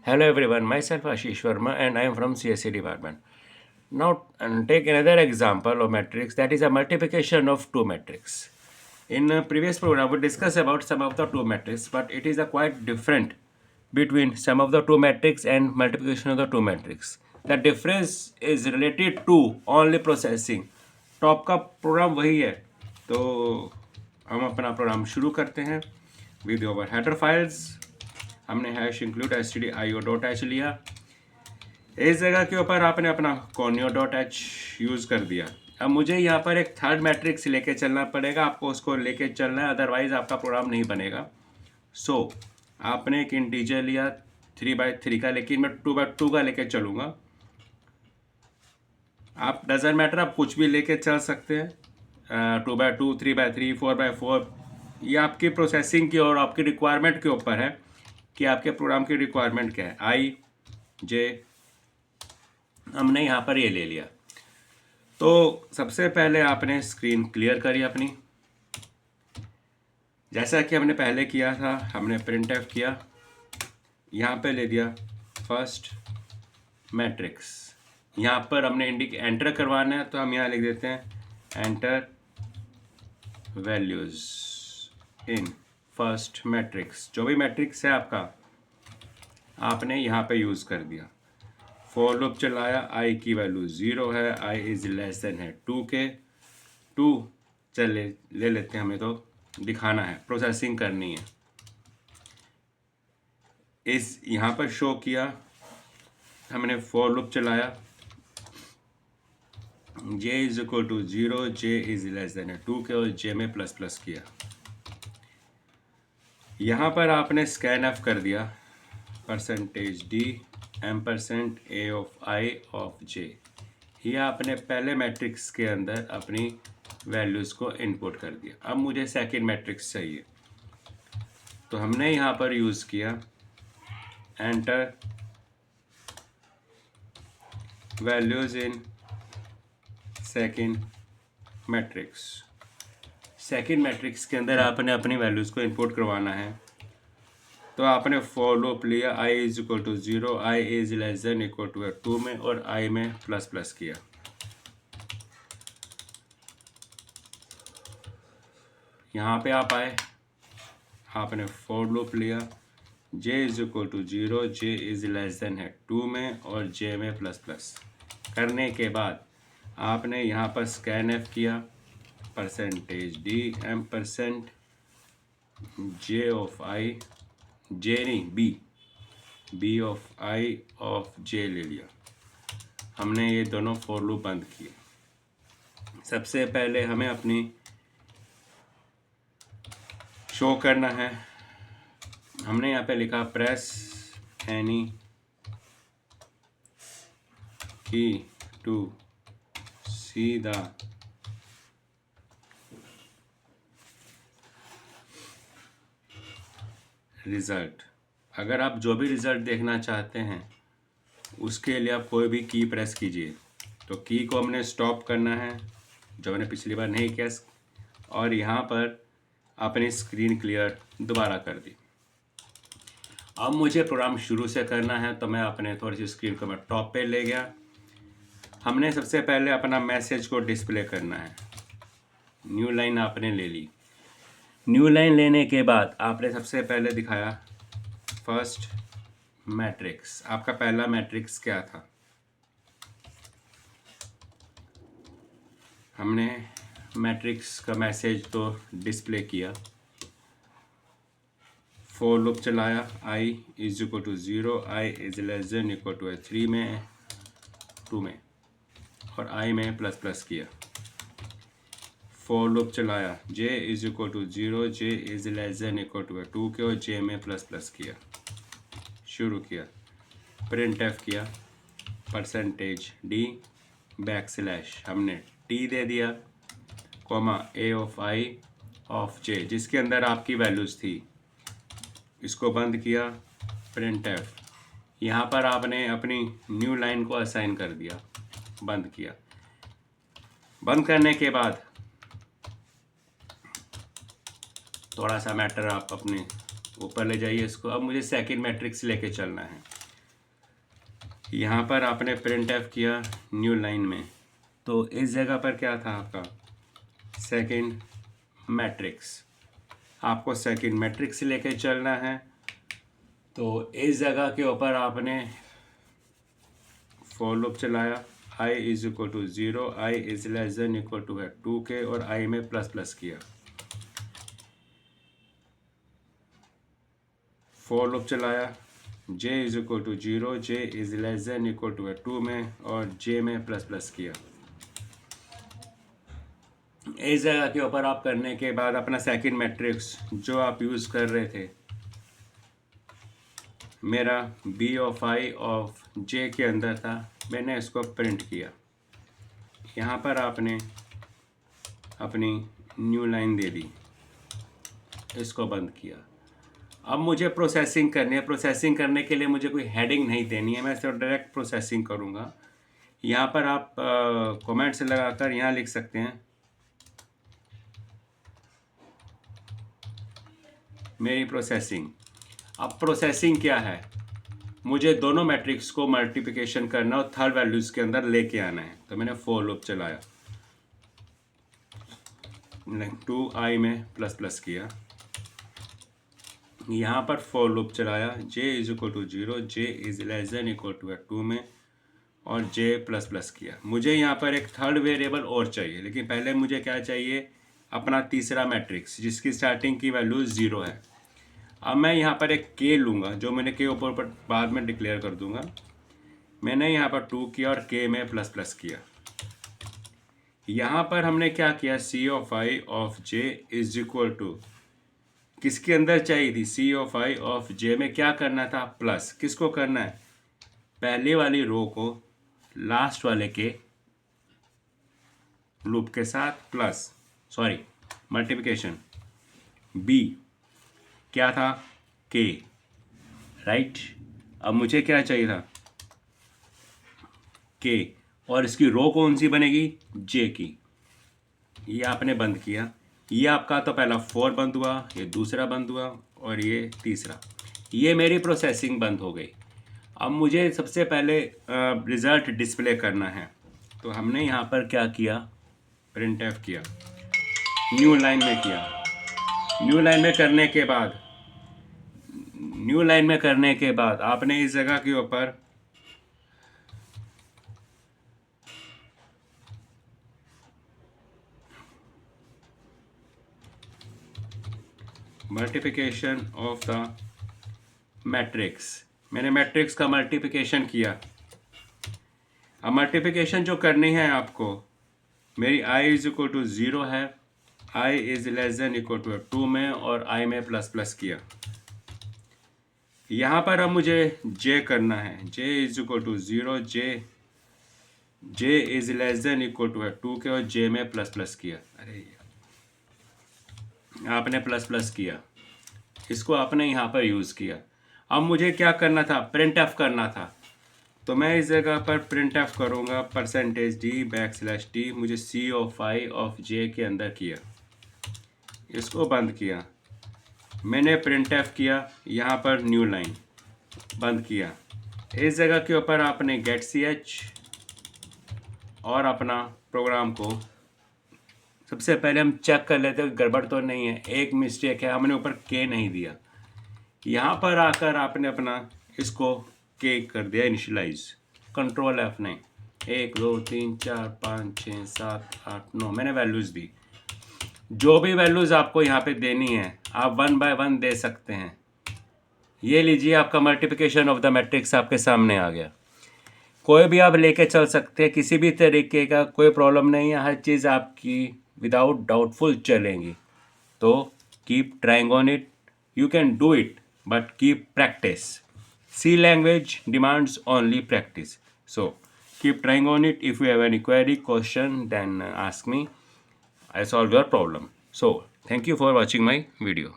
Hello everyone, myself Ashish Verma and I am from CSE department. Now take another example of matrix, that is a multiplication of two matrix. In a previous program we discussed about sum of the two matrix, but it is a quite different between sum of the two matrix and multiplication of the two matrix. The difference is related to only processing. तो आपका programme वही है, तो हम अपना programme शुरू करते हैं विद ओवर हेडर फाइल्स। हमने हैश इंक्लूड stdio.h लिया। इस जगह के ऊपर आपने अपना conio.h यूज़ कर दिया। अब मुझे यहाँ पर एक थर्ड मैट्रिक्स लेके चलना पड़ेगा, आपको उसको लेके चलना है, अदरवाइज आपका प्रोग्राम नहीं बनेगा। सो आपने एक इंटीजर लिया 3/3 का, लेकिन मैं 2/2 का लेके चलूँगा। आप डजेंट मैटर, आप कुछ भी लेके चल सकते हैं, 2/2, 3/3, 4/4। ये आपकी प्रोसेसिंग की और आपकी रिक्वायरमेंट के ऊपर है कि आपके प्रोग्राम की रिक्वायरमेंट क्या है। आई जे हमने यहाँ पर ये ले लिया। तो सबसे पहले आपने स्क्रीन क्लियर करी अपनी, जैसा कि हमने पहले किया था। हमने प्रिंटफ किया, यहाँ पे ले दिया फर्स्ट मैट्रिक्स। यहाँ पर हमने एंटर करवाना है, तो हम यहाँ लिख देते हैं enter values in first matrix. जो भी मैट्रिक्स है आपका, आपने यहाँ पे यूज़ कर दिया। फॉर लूप चलाया, आई की वैल्यू 0 है, आई इज लेस देन है 2 के। 2 चले ले लेते हैं, हमें तो दिखाना है, प्रोसेसिंग करनी है। इस यहाँ पर शो किया, हमने फॉर लूप चलाया, j is equal to 0, j is less than है 2 के, और j में प्लस प्लस किया। यहाँ पर आपने स्कैन एफ कर दिया, %d %a of i of j। ये आपने पहले मैट्रिक्स के अंदर अपनी वैल्यूज़ को इनपुट कर दिया। अब मुझे सेकंड मैट्रिक्स चाहिए, तो हमने यहाँ पर यूज़ किया enter values in second matrix. Second matrix के अंदर आपने अपनी वैल्यूज़ को इनपुट करवाना है। तो आपने फॉर लूप लिया, i is equal to 0, i is less than equal to 2 में, और i में प्लस प्लस किया। यहाँ पे आप आए, आपने फॉर लूप लिया, j is equal to 0, j is less than है 2 में, और j में प्लस प्लस करने के बाद आपने यहाँ पर स्कैन एफ किया, %d %j of i, j नहीं b of i of j ले लिया। हमने ये दोनों फॉर लूप बंद किए। सबसे पहले हमें अपनी शो करना है। हमने यहाँ पे लिखा प्रेस एनी की टू सी द रिज़ल्ट। अगर आप जो भी रिज़ल्ट देखना चाहते हैं, उसके लिए आप कोई भी की प्रेस कीजिए। तो की को हमने स्टॉप करना है, जो मैंने पिछली बार नहीं किया, और यहाँ पर अपनी स्क्रीन क्लियर दोबारा कर दी। अब मुझे प्रोग्राम शुरू से करना है, तो मैं अपने थोड़ी सी स्क्रीन को मैं टॉप पे ले गया। हमने सबसे पहले अपना मैसेज को डिस्प्ले करना है। न्यू लाइन आपने ले ली। न्यू लाइन लेने के बाद आपने सबसे पहले दिखाया फर्स्ट मैट्रिक्स। आपका पहला मैट्रिक्स क्या था? हमने मैट्रिक्स का मैसेज तो डिस्प्ले किया। फॉर लूप चलाया, i is equal to 0, i is less than equal to 3 में, 2 में, और i में प्लस प्लस किया। फॉर लूप चलाया, j is equal to 0, j is less than equal to 2 के, और j में प्लस प्लस किया। शुरू किया, प्रिंट एफ किया, %d हमने t दे दिया, comma a of i of j, जिसके अंदर आपकी वैल्यूज़ थी। इसको बंद किया, प्रिंट एफ। यहाँ पर आपने अपनी न्यू लाइन को असाइन कर दिया, बंद किया। बंद करने के बाद थोड़ा सा मैटर आप अपने ऊपर ले जाइए इसको। अब मुझे सेकंड मैट्रिक्स लेके चलना है। यहाँ पर आपने प्रिंट एफ किया न्यू लाइन में, तो इस जगह पर क्या था आपका सेकंड मैट्रिक्स, आपको सेकंड मैट्रिक्स लेके चलना है। तो इस जगह के ऊपर आपने फॉर लूप चलाया, i is equal to 0, i is less than equal to है 2k और i में प्लस प्लस किया। फॉर लूप चलाया, j is equal to 0, j is less than equal to है 2 में और j में प्लस प्लस किया। इस जगह के ऊपर आप करने के बाद अपना सेकंड मैट्रिक्स जो आप यूज़ कर रहे थे, मेरा b of i of j के अंदर था, मैंने इसको प्रिंट किया। यहाँ पर आपने अपनी न्यू लाइन दे दी, इसको बंद किया। अब मुझे प्रोसेसिंग करनी है। प्रोसेसिंग करने के लिए मुझे कोई हेडिंग नहीं देनी है, मैं सिर्फ डायरेक्ट प्रोसेसिंग करूँगा। यहाँ पर आप कमेंट्स लगाकर यहाँ लिख सकते हैं मेरी प्रोसेसिंग। अब प्रोसेसिंग क्या है, मुझे दोनों मैट्रिक्स को मल्टीप्लिकेशन करना और थर्ड वैल्यूज़ के अंदर लेके आना है। तो मैंने फॉर लूप चलाया, 2i में प्लस प्लस किया। यहाँ पर फॉर लूप चलाया, j is equal to 0, j is less than equal to 2 में और j प्लस प्लस किया। मुझे यहाँ पर एक थर्ड वेरिएबल और चाहिए, लेकिन पहले मुझे क्या चाहिए, अपना तीसरा मैट्रिक्स जिसकी स्टार्टिंग की वैल्यू 0 है। अब मैं यहाँ पर एक k लूँगा, जो मैंने k ऊपर पर बाद में डिक्लेयर कर दूँगा। मैंने यहाँ पर 2 किया और k में प्लस प्लस किया। यहाँ पर हमने क्या किया, c of i of j is equal to किसके अंदर चाहिए थी, c of i of j में क्या करना था, प्लस। किसको करना है, पहले वाली रो को लास्ट वाले के लूप के साथ प्लस, सॉरी मल्टीप्लिकेशन। b क्या था, k, राइट। अब मुझे क्या चाहिए था, k, और इसकी रो कौन सी बनेगी, j की। ये आपने बंद किया। ये आपका तो पहला 4 बंद हुआ, ये दूसरा बंद हुआ और ये तीसरा। ये मेरी प्रोसेसिंग बंद हो गई। अब मुझे सबसे पहले रिज़ल्ट डिस्प्ले करना है। तो हमने यहाँ पर क्या किया, प्रिंट एफ किया, न्यू लाइन में किया। न्यू लाइन में करने के बाद आपने इस जगह के ऊपर मल्टीप्लिकेशन ऑफ द मैट्रिक्स, मैंने मैट्रिक्स का मल्टीप्लिकेशन किया। अब मल्टीप्लिकेशन जो करनी है आपको, मेरी i इज इक्वल टू 0 है, i is less than equal to 2 में और i में प्लस प्लस किया। यहाँ पर अब मुझे j करना है, j is equal to 0, j is less than equal to 2 के और j में प्लस प्लस किया। अरे आपने प्लस प्लस किया, इसको आपने यहाँ पर यूज़ किया। अब मुझे क्या करना था, प्रिंट एफ करना था। तो मैं इस जगह पर प्रिंट एफ करूँगा %d \d। मुझे c of i of j के अंदर किया, इसको बंद किया। मैंने प्रिंट एफ किया, यहाँ पर न्यू लाइन बंद किया। इस जगह के ऊपर आपने गेट ch और अपना प्रोग्राम को सबसे पहले हम चेक कर लेते हैं गड़बड़ तो नहीं है। एक मिस्टेक है, हमने ऊपर k नहीं दिया। यहाँ पर आकर आपने अपना इसको k कर दिया इनिशियलाइज, कंट्रोल F नहीं, 1 2 3 4 5 6 7 8 9 मैंने वैल्यूज़ दी। जो भी वैल्यूज़ आपको यहाँ पे देनी है आप 1 बाय 1 दे सकते हैं। ये लीजिए, आपका मल्टीप्लिकेशन ऑफ द मैट्रिक्स आपके सामने आ गया। कोई भी आप लेके चल सकते हैं, किसी भी तरीके का कोई प्रॉब्लम नहीं है, हर चीज़ आपकी विदाउट डाउटफुल चलेंगी। तो keep trying on it, you can do it, but keep practice. C language demands only practice. So keep trying on it. If you have any query, question, then ask me. I solve your problem. So thank you for watching my video.